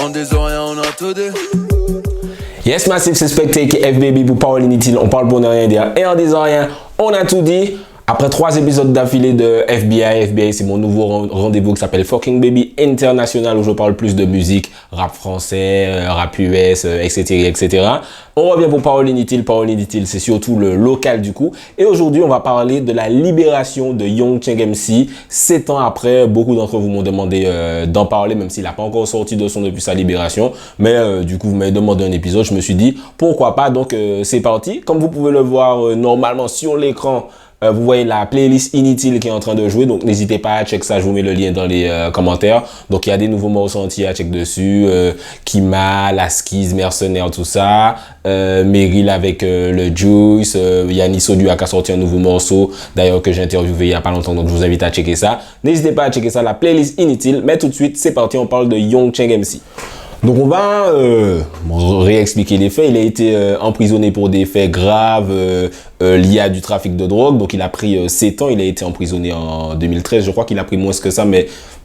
On des oreilles, on a tout dit. Yes, Massive, c'est Spectate, FBB pour Parole Inutile. On parle pour ne rien dire et en disant rien, on a tout dit. Après 3 épisodes d'affilée de FBI, c'est mon nouveau rendez-vous qui s'appelle Fucking Baby International où je parle plus de musique, rap français, rap US, etc. On revient pour Parole Inutile. Parole Inutile, c'est surtout le local du coup. Et aujourd'hui, on va parler de la libération de Young Cheng MC. 7 ans après, beaucoup d'entre vous m'ont demandé d'en parler, même s'il n'a pas encore sorti de son depuis sa libération. Mais du coup, vous m'avez demandé un épisode, je me suis dit, pourquoi pas. Donc, c'est parti. Comme vous pouvez le voir normalement sur l'écran, vous voyez la playlist Inutile qui est en train de jouer, donc n'hésitez pas à check ça, je vous mets le lien dans les commentaires. Donc il y a des nouveaux morceaux entiers à check dessus, Kima, La Skis, Mercenaire, tout ça, Meryl avec le Juice, Yanis Odua qui a sorti un nouveau morceau, d'ailleurs que j'ai interviewé il y a pas longtemps, donc je vous invite à checker ça. N'hésitez pas à checker ça, la playlist Inutile, mais tout de suite c'est parti, on parle de Young Cheng MC. Donc on va réexpliquer les faits. Il a été emprisonné pour des faits graves liés à du trafic de drogue. Donc il a pris 7 ans. Il a été emprisonné en 2013. Je crois qu'il a pris moins que ça,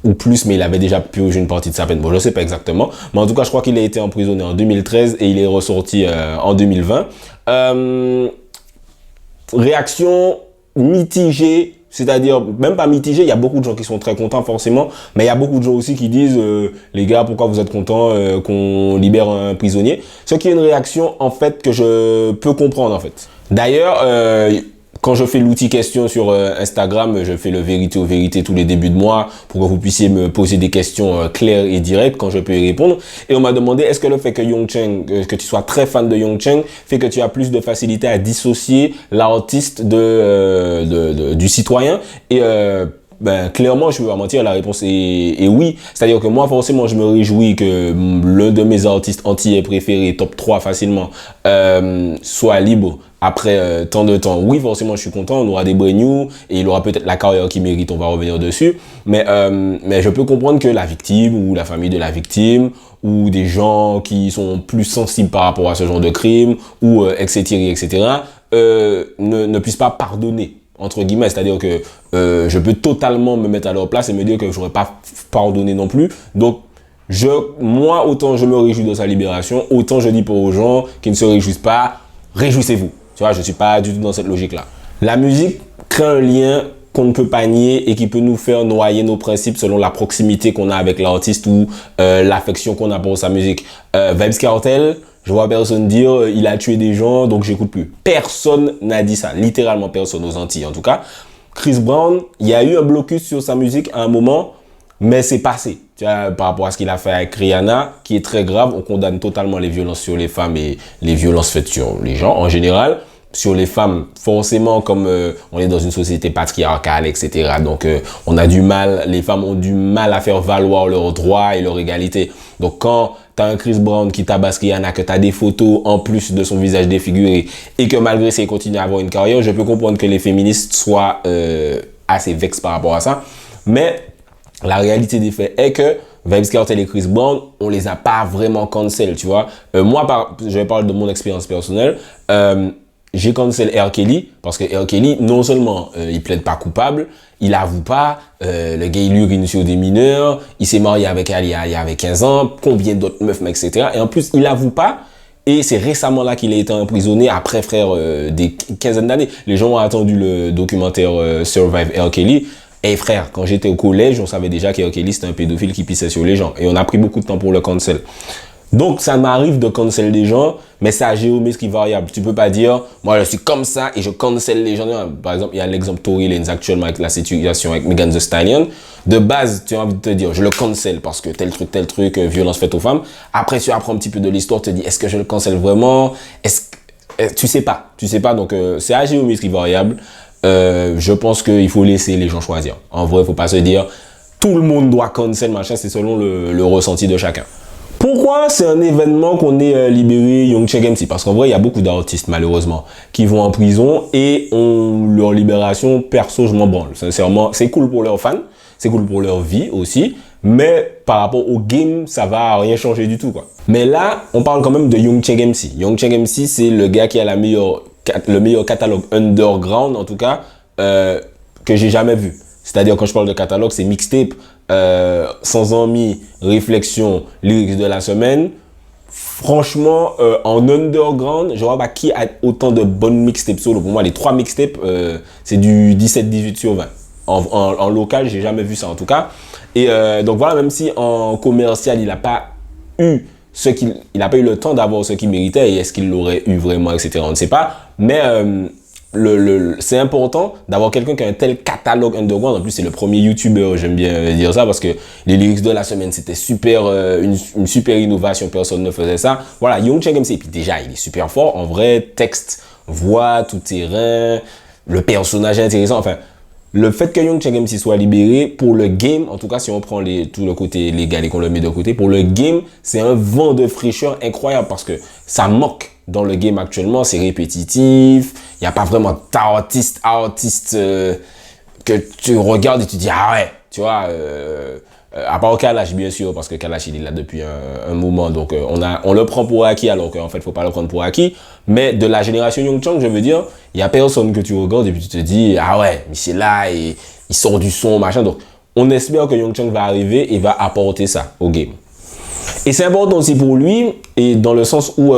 ou plus, mais il avait déjà purgé une partie de sa peine. Bon, je ne sais pas exactement. Mais en tout cas, je crois qu'il a été emprisonné en 2013 et il est ressorti en 2020. Réaction mitigée. C'est-à-dire, même pas mitigé, il y a beaucoup de gens qui sont très contents forcément, mais il y a beaucoup de gens aussi qui disent les gars, pourquoi vous êtes contents qu'on libère un prisonnier? Ce qui est une réaction en fait que je peux comprendre en fait. D'ailleurs, quand je fais l'outil question sur Instagram, je fais le vérité ou vérité tous les débuts de mois pour que vous puissiez me poser des questions claires et directes quand je peux y répondre. Et on m'a demandé, est-ce que le fait que Young Cheng, que tu sois très fan de Young Cheng, fait que tu as plus de facilité à dissocier l'artiste du citoyen? Et clairement, je ne vais pas mentir, la réponse est oui. C'est-à-dire que moi, forcément, je me réjouis que l'un de mes artistes antillais préférés, top 3 facilement, soit libre après tant de temps. Oui, forcément, je suis content, on aura des brand new et il aura peut-être la carrière qu'il mérite, on va revenir dessus. Mais je peux comprendre que la victime ou la famille de la victime ou des gens qui sont plus sensibles par rapport à ce genre de crime ou etc. ne puissent pas pardonner. Entre guillemets, c'est-à-dire que je peux totalement me mettre à leur place et me dire que je n'aurais pas pardonné non plus. Donc, moi, autant je me réjouis de sa libération, autant je dis pour aux gens qui ne se réjouissent pas, réjouissez-vous. Tu vois, je ne suis pas du tout dans cette logique-là. La musique crée un lien qu'on ne peut pas nier et qui peut nous faire noyer nos principes selon la proximité qu'on a avec l'artiste ou l'affection qu'on a pour sa musique. Vybz Kartel, je vois personne dire il a tué des gens donc j'écoute plus. Personne n'a dit ça, littéralement personne aux Antilles en tout cas. Chris Brown, il y a eu un blocus sur sa musique à un moment, mais c'est passé. Tu vois, par rapport à ce qu'il a fait avec Rihanna, qui est très grave, on condamne totalement les violences sur les femmes et les violences faites sur les gens en général. Sur les femmes, forcément, comme on est dans une société patriarcale, etc. Donc, les femmes ont du mal à faire valoir leurs droits et leur égalité. Donc, quand t'as un Chris Brown qui tabasse Rihanna, que t'as des photos en plus de son visage défiguré et que malgré ça, il continue à avoir une carrière, je peux comprendre que les féministes soient assez vexes par rapport à ça. Mais la réalité des faits est que Vybz Kartel et Chris Brown, on les a pas vraiment cancel, tu vois. Moi, je vais parler de mon expérience personnelle. J'ai cancel R. Kelly parce que R. Kelly, non seulement il plaide pas coupable, il avoue pas, le gars il urine sur des mineurs, il s'est marié avec Ali il y avait 15 ans, combien d'autres meufs, etc. Et en plus, il avoue pas. Et c'est récemment là qu'il a été emprisonné après, frère, des quinzaines d'années. Les gens ont attendu le documentaire Survive R. Kelly. Et frère, quand j'étais au collège, on savait déjà qu'R. Kelly c'était un pédophile qui pissait sur les gens. Et on a pris beaucoup de temps pour le cancel. Donc, ça m'arrive de cancel des gens, mais c'est à géométrie variable. Tu peux pas dire, moi, je suis comme ça et je cancel les gens. Par exemple, il y a l'exemple Tory Lanez actuellement avec la situation avec Megan Thee Stallion. De base, tu as envie de te dire, je le cancel parce que tel truc, violence faite aux femmes. Après, tu apprends un petit peu de l'histoire, tu te dis, est-ce que je le cancel vraiment? Tu sais pas. Donc, c'est à géométrie variable. Je pense qu'il faut laisser les gens choisir. En vrai, il faut pas se dire, tout le monde doit cancel, machin, c'est selon le ressenti de chacun. Pourquoi c'est un événement qu'on ait libéré Young Cheng MC? Parce qu'en vrai, il y a beaucoup d'artistes, malheureusement, qui vont en prison et leur libération, perso, je m'en branle. Sincèrement, c'est cool pour leurs fans, c'est cool pour leur vie aussi, mais par rapport au game, ça va rien changer du tout, quoi. Mais là, on parle quand même de Young Cheng MC. Young Cheng MC, c'est le gars qui a le meilleur catalogue underground, en tout cas, que j'ai jamais vu. C'est-à-dire, quand je parle de catalogue, c'est mixtape, sans amis, réflexion, lyrics de la semaine. Franchement, en underground, je vois pas qui a autant de bonnes mixtapes solo. Pour moi, les 3 mixtapes, c'est du 17-18 sur 20. En local, j'ai jamais vu ça en tout cas. Et donc voilà, même si en commercial, il n'a pas eu il n'a pas eu le temps d'avoir ce qu'il méritait, et est-ce qu'il l'aurait eu vraiment, etc. On ne sait pas. Mais c'est important d'avoir quelqu'un qui a un tel catalogue underground. En plus, c'est le premier YouTuber, j'aime bien dire ça, parce que les lyrics de la semaine, c'était super, une super innovation. Personne ne faisait ça. Voilà, Young Cheng MC, puis déjà, il est super fort. En vrai, texte, voix, tout terrain, le personnage est intéressant. Enfin, le fait que Young Cheng MC soit libéré, pour le game, en tout cas si on prend tout le côté légal et qu'on le met de côté, pour le game, c'est un vent de fraîcheur incroyable, parce que ça manque dans le game actuellement, c'est répétitif, il n'y a pas vraiment d'artiste que tu regardes et tu dis ah ouais, tu vois, à part Kalash bien sûr, parce que Kalash il est là depuis un moment, donc on le prend pour acquis, alors qu'en fait faut pas le prendre pour acquis. Mais de la génération Young Cheng, je veux dire, il y a personne que tu regardes et puis tu te dis ah ouais, mais c'est là et il sort du son machin. Donc on espère que Young Cheng va arriver et va apporter ça au game. Et c'est important aussi pour lui, et dans le sens où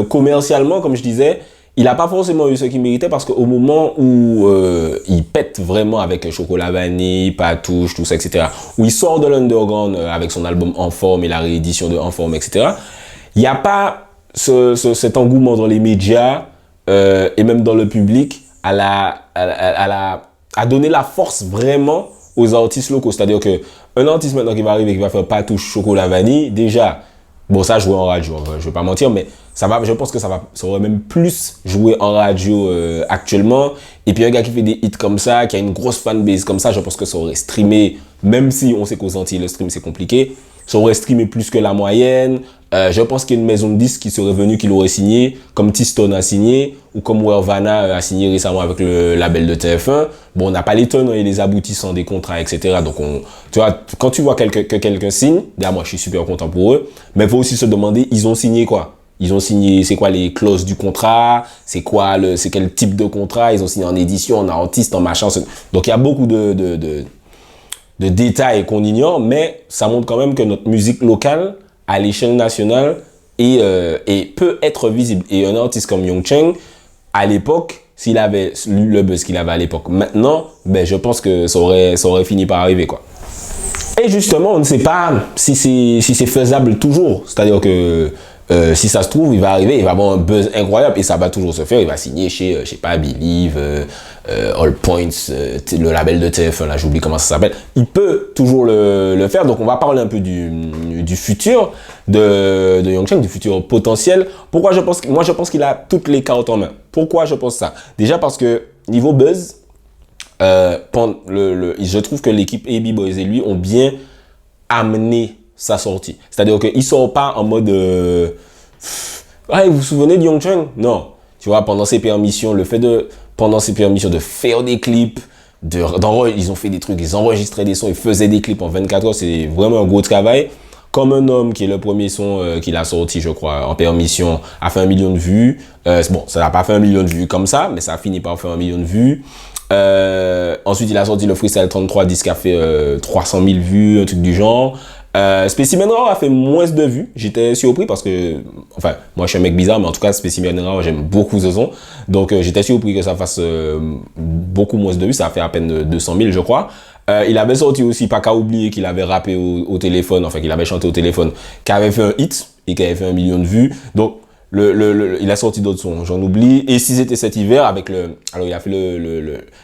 commercialement, comme je disais, il n'a pas forcément eu ce qu'il méritait, parce qu'au moment où il pète vraiment avec Chocolat Vanille, Patouche, tout ça, etc., où il sort de l'underground avec son album En Forme et la réédition de En Forme, etc., il n'y a pas cet engouement dans les médias et même dans le public à donner la force vraiment aux artistes locaux. C'est-à-dire qu'un artiste maintenant qui va arriver, qui va faire Patouche, Chocolat Vanille, déjà, bon, ça jouer en radio, je vais pas mentir, mais je pense que ça aurait même plus joué en radio actuellement. Et puis un gars qui fait des hits comme ça, qui a une grosse fanbase comme ça, je pense que ça aurait streamé, même si on sait qu'aux Antilles, le stream c'est compliqué, ça aurait streamé plus que la moyenne. Je pense qu'il y a une maison de disques qui serait venue, qui l'aurait signé, comme T-Stone a signé, ou comme Wervana a signé récemment avec le label de TF1. Bon, on n'a pas les tenants et les aboutissants des contrats, etc. Donc, tu vois, quand tu vois que quelqu'un signe, déjà, moi, je suis super content pour eux. Mais il faut aussi se demander, ils ont signé quoi? Ils ont signé, c'est quoi les clauses du contrat? C'est quel type de contrat? Ils ont signé en édition, en artiste, en machin. Donc, il y a beaucoup de détails qu'on ignore, mais ça montre quand même que notre musique locale, à l'échelle nationale, et peut être visible. Et un artiste comme Young Cheng, à l'époque, s'il avait eu le buzz qu'il avait à l'époque, maintenant, ben, je pense que ça aurait fini par arriver, quoi. Et justement, on ne sait pas si c'est faisable toujours. C'est-à-dire que si ça se trouve, il va arriver, il va avoir un buzz incroyable et ça va toujours se faire. Il va signer chez, je sais pas, Believe, All Points, le label de TF1, là, j'oublie comment ça s'appelle. Il peut toujours le faire. Donc, on va parler un peu du futur de Young Cheng, du futur potentiel. Pourquoi moi, je pense qu'il a toutes les cartes en main. Pourquoi je pense ça? Déjà parce que niveau buzz, je trouve que l'équipe AB Boys et lui ont bien amené sa sortie. C'est-à-dire qu'il ne sort pas en mode ah, vous vous souvenez de Young Cheng? Non. Tu vois, pendant ses permissions de faire des clips, ils ont fait des trucs, ils enregistraient des sons, ils faisaient des clips en 24 heures. C'est vraiment un gros travail. Comme un homme, qui est le premier son qu'il a sorti, je crois, en permission, a fait 1 million de vues. Bon, ça n'a pas fait 1 million de vues comme ça, mais ça a fini par faire 1 million de vues. Ensuite, il a sorti le Freestyle 33 disque qui a fait 300 000 vues, un truc du genre. Specimen Rare a fait moins de vues. J'étais surpris parce que, enfin, moi je suis un mec bizarre, mais en tout cas, Specimen Rare, j'aime beaucoup ce son. Donc, j'étais surpris que ça fasse beaucoup moins de vues. Ça a fait à peine 200 000, je crois. Il avait sorti aussi, pas qu'à oublier qu'il avait rappé au téléphone, enfin, qu'il avait chanté au téléphone, qui avait fait un hit et qui avait fait 1 million de vues. Donc, il a sorti d'autres sons, j'en oublie. Et si c'était cet hiver, alors il a fait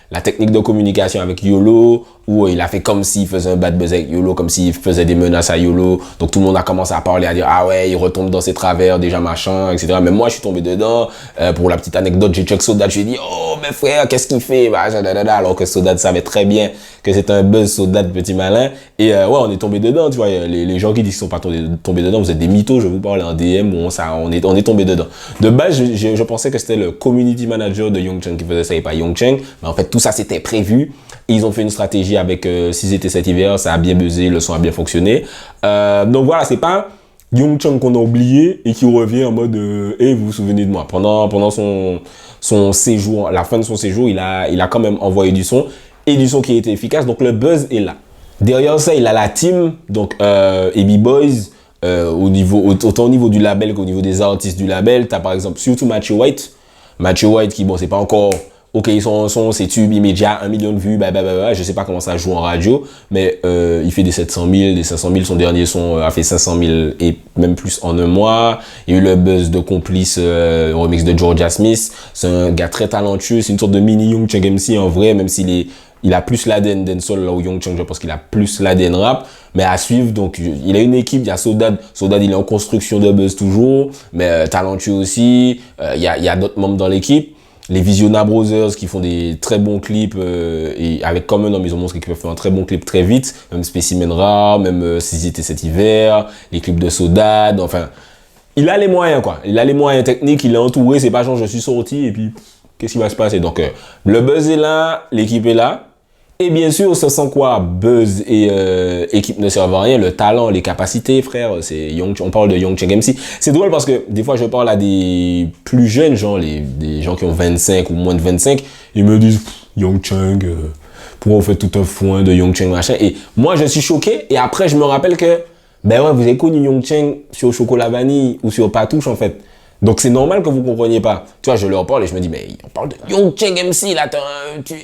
la technique de communication avec YOLO, où il a fait comme s'il faisait un bad buzz avec YOLO, comme s'il faisait des menaces à YOLO. Donc tout le monde a commencé à parler, à dire ah ouais, il retombe dans ses travers, déjà machin, etc. Mais moi je suis tombé dedans. Pour la petite anecdote, j'ai check Sodat, je lui ai dit oh mais frère, qu'est-ce qu'il fait? Alors que Sodat savait très bien que c'était un buzz, Sodat, petit malin. Et ouais, on est tombé dedans, tu vois. Les gens qui disent qu'ils sont pas tombés dedans, vous êtes des mythos, je vous parle en DM, on est tombé dedans. De base, je pensais que c'était le community manager de Young Cheng qui faisait ça et pas Young Cheng. Mais en fait, tout ça, c'était prévu. Et ils ont fait une stratégie avec si c'était cet hiver, ça a bien buzzé, le son a bien fonctionné. Donc voilà, c'est pas Young Cheng qu'on a oublié et qui revient en mode hey, vous vous souvenez de moi. Pendant son séjour, la fin de son séjour, il a quand même envoyé du son et du son qui était efficace. Donc le buzz est là. Derrière ça, il a la team, donc AB Boys, autant au niveau du label qu'au niveau des artistes du label. Tu as par exemple surtout Matthew White. Matthew White qui, bon, c'est pas encore... Ok, ses tubes immédiats, 1 million de vues, je sais pas comment ça joue en radio, mais il fait des 700 000, des 500 000, son dernier son a fait 500 000 et même plus en un mois. Il y a eu le buzz de Complice, remix de Georgia Smith. C'est un gars très talentueux, c'est une sorte de mini Young Chang MC en vrai, même il a plus l'ADN dancehall là où Young Chang, je pense qu'il a plus l'ADN rap, mais à suivre. Donc il a une équipe, il y a Sodad, il est en construction de buzz toujours, mais talentueux aussi. Il y a d'autres membres dans l'équipe. Les Visiona Brothers qui font des très bons clips et avec Common Homme, ils ont montré qu'ils peuvent faire un très bon clip très vite. Même Specimen Rare, même Si c'était cet hiver, les clips de Sodad, enfin... Il a les moyens quoi, il a les moyens techniques, il est entouré, c'est pas genre je suis sorti et puis qu'est-ce qui va se passer. Donc le buzz est là, l'équipe est là. Et bien sûr, ce sont quoi buzz et équipe ne servent à rien, le talent, les capacités, frère, on parle de Young Chang MC. C'est drôle parce que des fois, je parle à des plus jeunes gens, des gens qui ont 25 ou moins de 25, ils me disent « Young Chang, pourquoi vous faites tout un foin de Young Chang, machin ?» Et moi, je suis choqué et après, je me rappelle que, ben ouais, vous avez connu Young Chang sur Chocolat Vanille ou sur Patouche, en fait. Donc c'est normal que vous compreniez pas. Tu vois, je leur parle et je me dis, mais on parle de Young Chang MC là,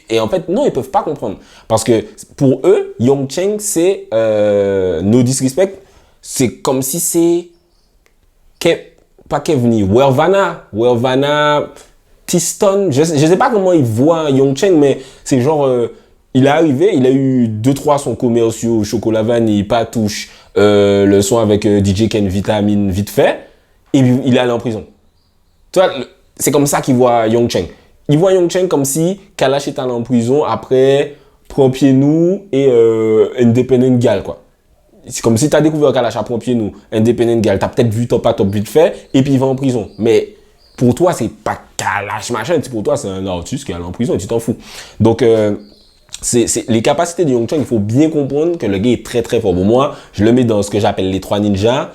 et en fait, non, ils peuvent pas comprendre. Parce que pour eux, Young Chang, c'est, no disrespect, c'est comme si c'est, pas Kevni, Wervana, Tiston, je sais pas comment ils voient Young Chang, mais c'est genre, il est arrivé, il a eu 2-3 sons commerciaux, Chocolat Vanille, Patouche, le son avec DJ Ken Vitamine, vite fait. Et puis, il est allé en prison. Tu vois, c'est comme ça qu'il voit Young Chang. Il voit Young Chang comme si Kalash est allé en prison après Prends-Pied nous et Independent Gal, quoi. C'est comme si tu as découvert Kalash à Prends-Pied nous, Independent Gal. Tu as peut-être vu Top à Top vite fait et puis il va en prison. Mais pour toi, c'est pas Kalash, machin. Pour toi, c'est un artiste qui est allé en prison et tu t'en fous. Donc, les capacités de Young Chang, il faut bien comprendre que le gars est très très fort. Pour moi, je le mets dans ce que j'appelle les 3 ninjas.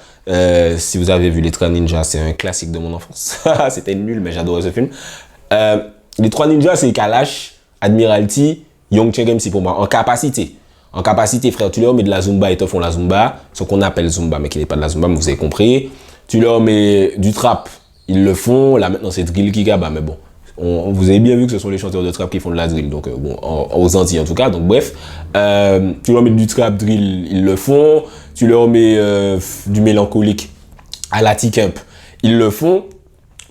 Si vous avez vu les 3 ninjas, c'est un classique de mon enfance. C'était nul, mais j'adorais ce film. Les 3 ninjas, c'est Kalash, Admiralty, Young Chang MC pour moi, en capacité. En capacité, frère, tu leur mets de la Zumba, ils te font la Zumba, ce qu'on appelle Zumba, mais qui n'est pas de la Zumba, mais vous avez compris. Tu leur mets du trap, ils le font. Là, maintenant, c'est drill qui gaba, mais bon. Vous avez bien vu que ce sont les chanteurs de trap qui font de la drill, donc bon, aux Antilles en tout cas, donc bref. Tu leur mets du trap drill, ils le font. Tu leur mets du mélancolique à la T-Camp, ils le font.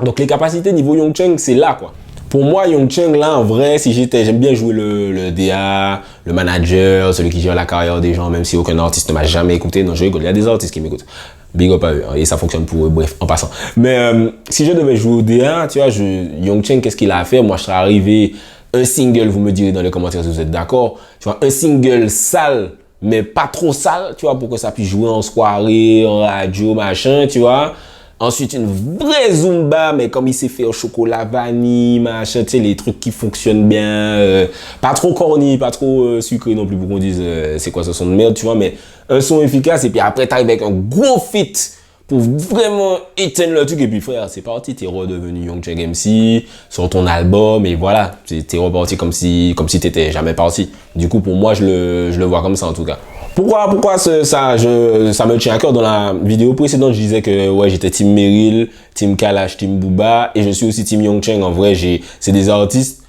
Donc les capacités niveau Young Chang, c'est là quoi. Pour moi, Young Chang, là, en vrai, j'aime bien jouer le DA, le manager, celui qui gère la carrière des gens, même si aucun artiste ne m'a jamais écouté. Non, je rigole, il y a des artistes qui m'écoutent. Big up à eux, hein, et ça fonctionne pour eux, bref, en passant. Mais si je devais jouer au DA, tu vois, Young Chang, qu'est-ce qu'il a à faire? Moi, je serais arrivé, un single, vous me direz dans les commentaires si vous êtes d'accord. Tu vois, un single sale, mais pas trop sale, tu vois, pour que ça puisse jouer en soirée, en radio, machin, tu vois. Ensuite, une vraie Zumba, mais comme il s'est fait au chocolat vanille, machin, tu sais, les trucs qui fonctionnent bien. Pas trop corny, pas trop sucré non plus, pour qu'on dise c'est quoi ce son de merde, tu vois, mais un son efficace. Et puis après, t'arrives avec un gros feat pour vraiment éteindre le truc. Et puis frère, c'est parti, t'es redevenu Young Chang MC sur ton album. Et voilà, t'es reparti comme si t'étais jamais parti. Du coup, pour moi, je le vois comme ça en tout cas. Pourquoi ça me tient à cœur? Dans la vidéo précédente, je disais que ouais, j'étais team Meryl, team Kalash, team Booba, et je suis aussi team Young Chang. En vrai, c'est des artistes,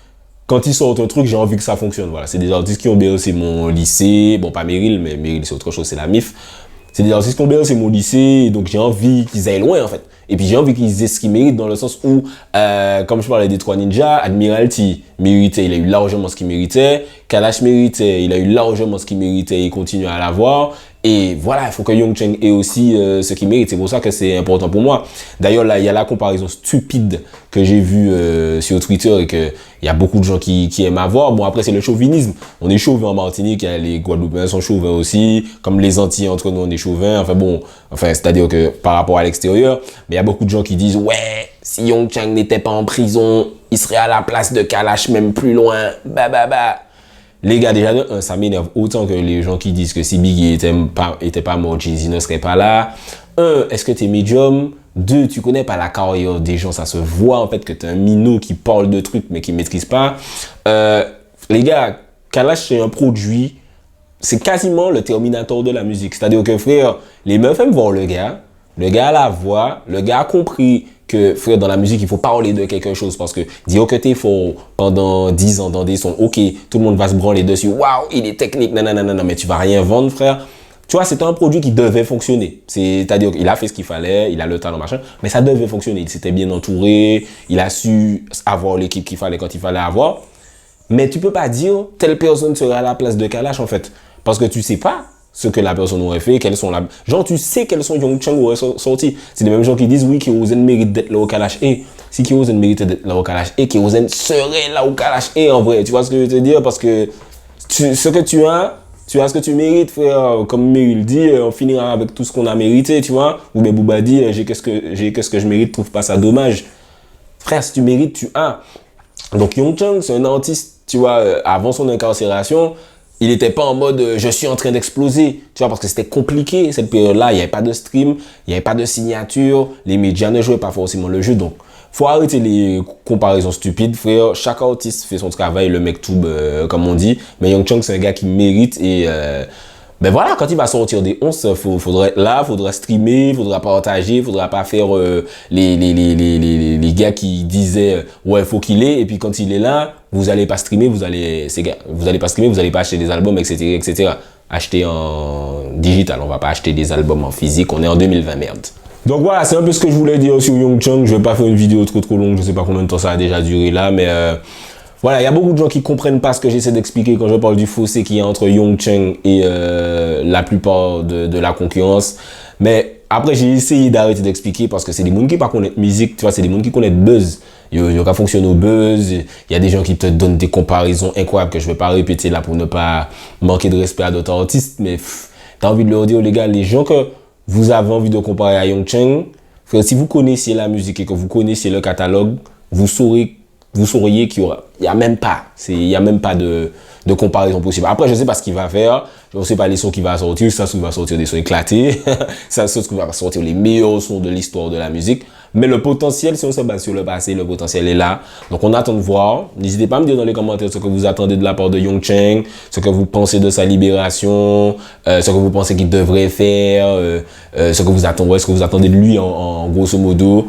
quand ils sortent un truc, j'ai envie que ça fonctionne. Voilà, c'est des artistes qui ont bercé mon lycée. Bon, pas Meryl, mais Meryl, c'est autre chose, c'est la MIF. C'est des artistes qui ont bercé mon lycée, donc j'ai envie qu'ils aillent loin, en fait. Et puis j'ai envie qu'ils aient ce qu'ils méritent, dans le sens où, comme je parlais des 3 ninjas, Admiralty méritait, il a eu largement ce qu'il méritait. Kalash méritait, il a eu largement ce qu'il méritait, il continue à l'avoir. Et voilà, il faut que Young Chang ait aussi ce qu'il mérite. C'est pour ça que c'est important pour moi. D'ailleurs, là, il y a la comparaison stupide que j'ai vue sur Twitter et qu'il y a beaucoup de gens qui aiment avoir. Bon, après, c'est le chauvinisme. On est chauvin en Martinique, les Guadeloupéens sont chauvins aussi. Comme les Antilles, entre nous, on est chauvins. C'est-à-dire que par rapport à l'extérieur. Mais il y a beaucoup de gens qui disent, ouais, si Young Chang n'était pas en prison, il serait à la place de Kalash, même plus loin. Les gars, déjà, ça m'énerve autant que les gens qui disent que si Biggie était pas mort, Jay-Z ne serait pas là. Est-ce que t'es médium? 2, tu connais pas la carrière des gens, ça se voit en fait que t'es un minot qui parle de trucs mais qui maîtrise pas. Les gars, Kalash c'est un produit, c'est quasiment le Terminator de la musique. C'est-à-dire que, frère, les meufs aiment voir le gars a la voix, le gars a compris que, frère, dans la musique, il faut parler de quelque chose parce que dire que t'es fort pendant 10 ans dans des sons, ok, tout le monde va se branler dessus, waouh, il est technique, nanana, mais tu vas rien vendre, frère. Tu vois, c'était un produit qui devait fonctionner. C'est-à-dire qu'il a fait ce qu'il fallait, il a le talent, machin, mais ça devait fonctionner. Il s'était bien entouré, il a su avoir l'équipe qu'il fallait quand il fallait avoir. Mais tu peux pas dire telle personne serait à la place de Kalash, en fait. Parce que tu sais pas ce que la personne aurait fait, quels sont la... Genre, tu sais quels sont Young Chang aurait sorti. C'est les mêmes gens qui disent, oui, Kérozen mérite d'être là au Kalash. Et si Kérozen mérite d'être là au Kalash, et Kérozen serait là au Kalash, et en vrai, tu vois ce que je veux te dire? Parce que ce que tu as ce que tu mérites, frère. Comme Meryl dit, on finira avec tout ce qu'on a mérité, tu vois. Ou bien Booba dit, j'ai qu'est-ce que je mérite, trouve pas ça dommage. Frère, si tu mérites, tu as. Donc Young Chang, c'est un artiste, tu vois, avant son incarcération, il n'était pas en mode je suis en train d'exploser, tu vois, parce que c'était compliqué cette période-là. Il n'y avait pas de stream, il n'y avait pas de signature, les médias ne jouaient pas forcément le jeu. Donc, faut arrêter les comparaisons stupides, frère. Chaque artiste fait son travail, le mec tube, comme on dit. Mais Young Chang, c'est un gars qui mérite et ben voilà, quand il va sortir des 11, faudrait être là, faudra streamer, faudra partager, faudra pas faire les gars qui disaient ouais, faut qu'il est, et puis quand il est là, vous allez pas streamer, vous allez pas streamer, vous allez pas acheter des albums, etc., etc. Acheter en digital, on va pas acheter des albums en physique, on est en 2020, merde. Donc voilà, c'est un peu ce que je voulais dire sur Young Chang. Je vais pas faire une vidéo trop longue, je sais pas combien de temps ça a déjà duré là, mais voilà, il y a beaucoup de gens qui comprennent pas ce que j'essaie d'expliquer quand je parle du fossé qu'il y a entre Young Chang et la plupart de la concurrence. Mais après, j'ai essayé d'arrêter d'expliquer parce que c'est des gens qui ne connaissent pas musique, tu vois, c'est des gens qui connaissent buzz. Il y a fonctionné au buzz, il y a des gens qui te donnent des comparaisons incroyables que je ne vais pas répéter là pour ne pas manquer de respect à d'autres artistes. Mais tu as envie de leur dire, les gars, les gens que vous avez envie de comparer à Young Chang, si vous connaissiez la musique et que vous connaissiez le catalogue, vous sauriez qu'il y a même pas de comparaison possible. Après, je sais pas ce qu'il va faire, je sais pas les sons qu'il va sortir, ça se trouve, il va sortir des sons éclatés, ça se trouve, il va sortir les meilleurs sons de l'histoire de la musique. Mais le potentiel, si on se base sur le passé, le potentiel est là. Donc, on attend de voir. N'hésitez pas à me dire dans les commentaires ce que vous attendez de la part de Young Chang, ce que vous pensez de sa libération, ce que vous pensez qu'il devrait faire, ce que vous attendez de lui en grosso modo.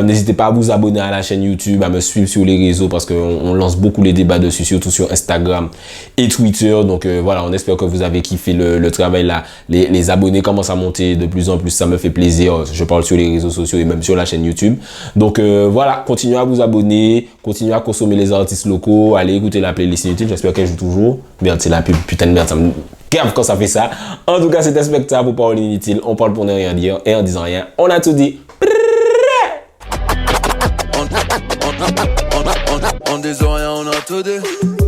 N'hésitez pas à vous abonner à la chaîne YouTube, à me suivre sur les réseaux parce qu'on lance beaucoup les débats dessus, surtout sur Instagram et Twitter. Donc voilà, on espère que vous avez kiffé le travail là. Les abonnés commencent à monter de plus en plus, ça me fait plaisir. Je parle sur les réseaux sociaux et même sur la chaîne YouTube. Donc voilà, continuez à vous abonner, continuez à consommer les artistes locaux, allez écouter la playlist inutile, j'espère qu'elle joue toujours. Merde, c'est la pub, putain de merde, ça me grave quand ça fait ça. En tout cas, c'était Spectre pour Parole Inutile. On parle pour ne rien dire et en disant rien, on a tout dit. On des oreilles, on a tout dit.